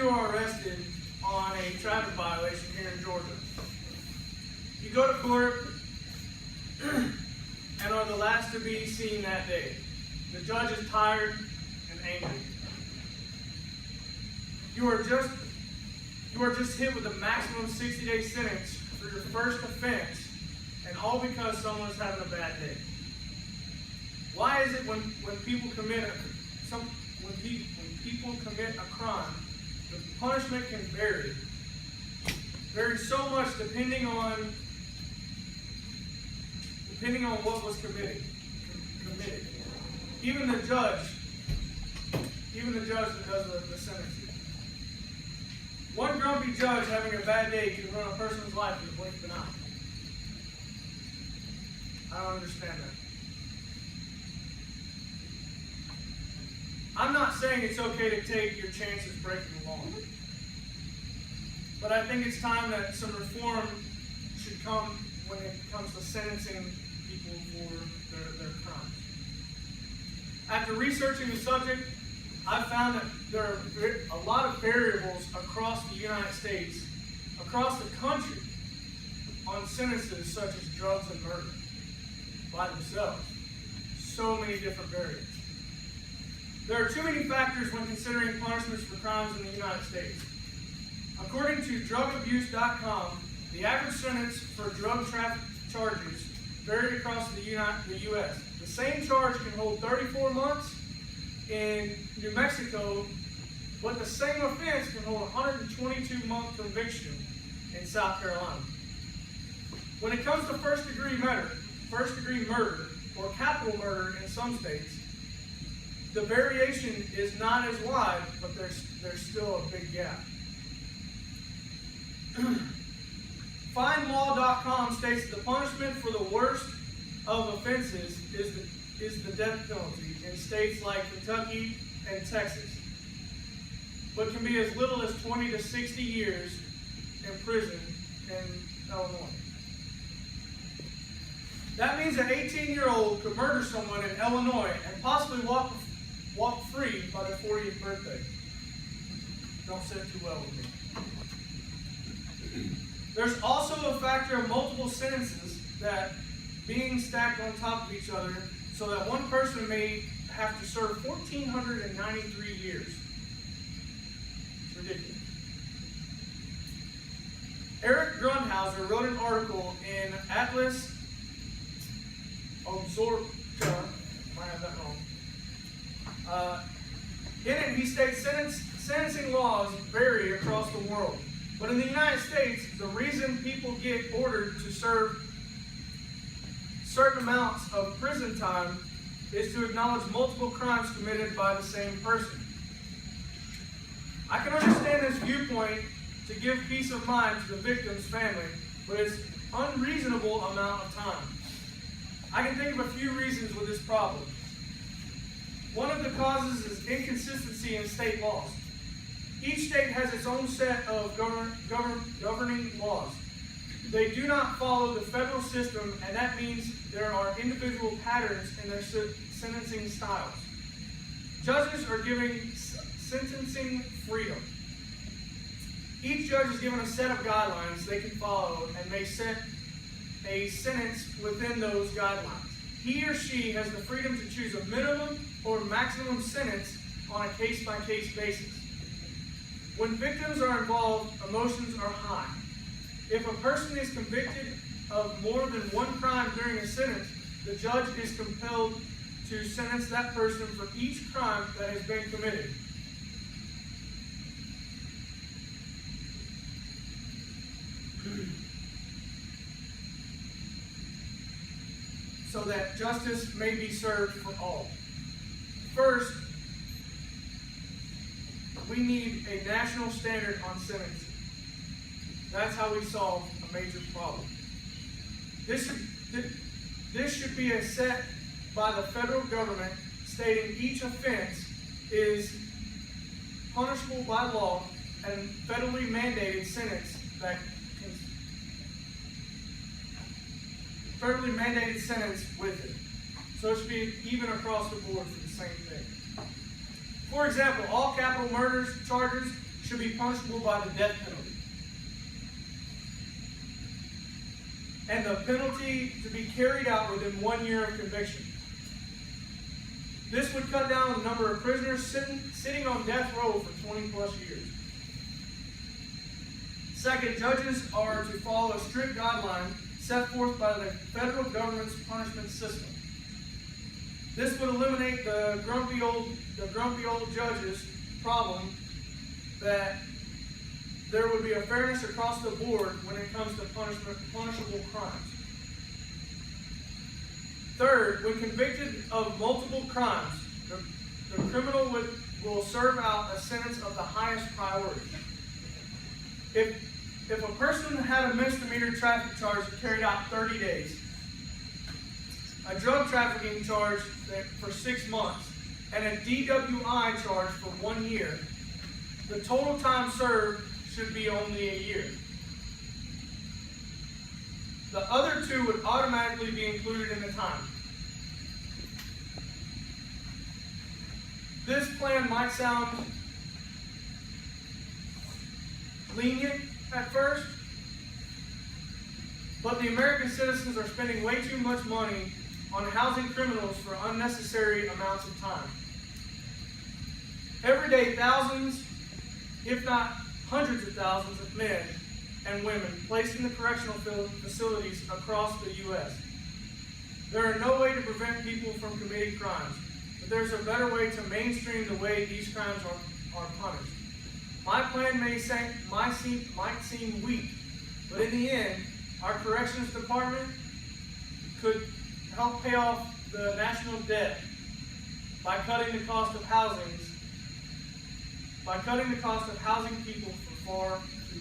you are arrested on a traffic violation here in Georgia. You go to court and are the last to be seen that day. The judge is tired and angry. You are just hit with a maximum 60-day sentence for your first offense, and all because someone's having a bad day. Why is it when people commit a crime, the punishment can vary so much depending on what was committed. Even the judge that does the sentencing. One grumpy judge having a bad day can ruin a person's life in the blink of an eye. I don't understand that. I'm not saying it's okay to take your chances breaking the law. But I think it's time that some reform should come when it comes to sentencing people for their crimes. After researching the subject, I found that there are a lot of variables across the United States, across the country, on sentences such as drugs and murder by themselves. So many different variables. There are too many factors when considering punishments for crimes in the United States. According to drugabuse.com, the average sentence for drug traffic charges varied across the U.S. The same charge can hold 34 months in New Mexico, but the same offense can hold a 122-month conviction in South Carolina. When it comes to first-degree murder, or capital murder in some states, the variation is not as wide, but there's still a big gap. FindLaw.com states that the punishment for the worst of offenses is the death penalty in states like Kentucky and Texas, but can be as little as 20 to 60 years in prison in Illinois. That means an 18-year-old could murder someone in Illinois and possibly walk free by their 40th birthday. Don't sit too well with me. There's also a factor of multiple sentences that being stacked on top of each other, so that one person may have to serve 1,493 years. It's ridiculous. Eric Grundhauser wrote an article in Atlas Obsorption, might have that wrong. In it, he states sentencing laws vary across the world. But in the United States, the reason people get ordered to serve certain amounts of prison time is to acknowledge multiple crimes committed by the same person. I can understand this viewpoint to give peace of mind to the victim's family, but it's an unreasonable amount of time. I can think of a few reasons with this problem. One of the causes is inconsistency in state laws. Each state has its own set of governing laws. They do not follow the federal system, and that means there are individual patterns in their sentencing styles. Judges are given sentencing freedom. Each judge is given a set of guidelines they can follow and may set a sentence within those guidelines. He or she has the freedom to choose a minimum or maximum sentence on a case-by-case basis. When victims are involved, emotions are high. If a person is convicted of more than one crime during a sentence, the judge is compelled to sentence that person for each crime that has been committed. So that justice may be served for all. First, we need a national standard on sentencing. That's how we solve a major problem. This should be set by the federal government, stating each offense is punishable by law and federally mandated sentence with it. So it should be even across the board for the same thing. For example, all capital murder charges should be punishable by the death penalty. And the penalty to be carried out within 1 year of conviction. This would cut down the number of prisoners sitting on death row for 20 plus years. Second, judges are to follow a strict guideline set forth by the federal government's punishment system. This would eliminate the grumpy old judges problem that there would be a fairness across the board when it comes to punishable crimes. Third, when convicted of multiple crimes, the criminal will serve out a sentence of the highest priority. If a person had a misdemeanor traffic charge that carried out 30 days, a drug trafficking charge for 6 months, and a DWI charge for 1 year, the total time served should be only a year. The other two would automatically be included in the time. This plan might sound lenient at first, but the American citizens are spending way too much money on housing criminals for unnecessary amounts of time. Every day, thousands, if not hundreds of thousands of men and women placed in the correctional facilities across the U.S. There are no way to prevent people from committing crimes, but there's a better way to mainstream the way these crimes are punished. My plan might seem weak, but in the end, our corrections department could help pay off the national debt by cutting the cost of housing people for far too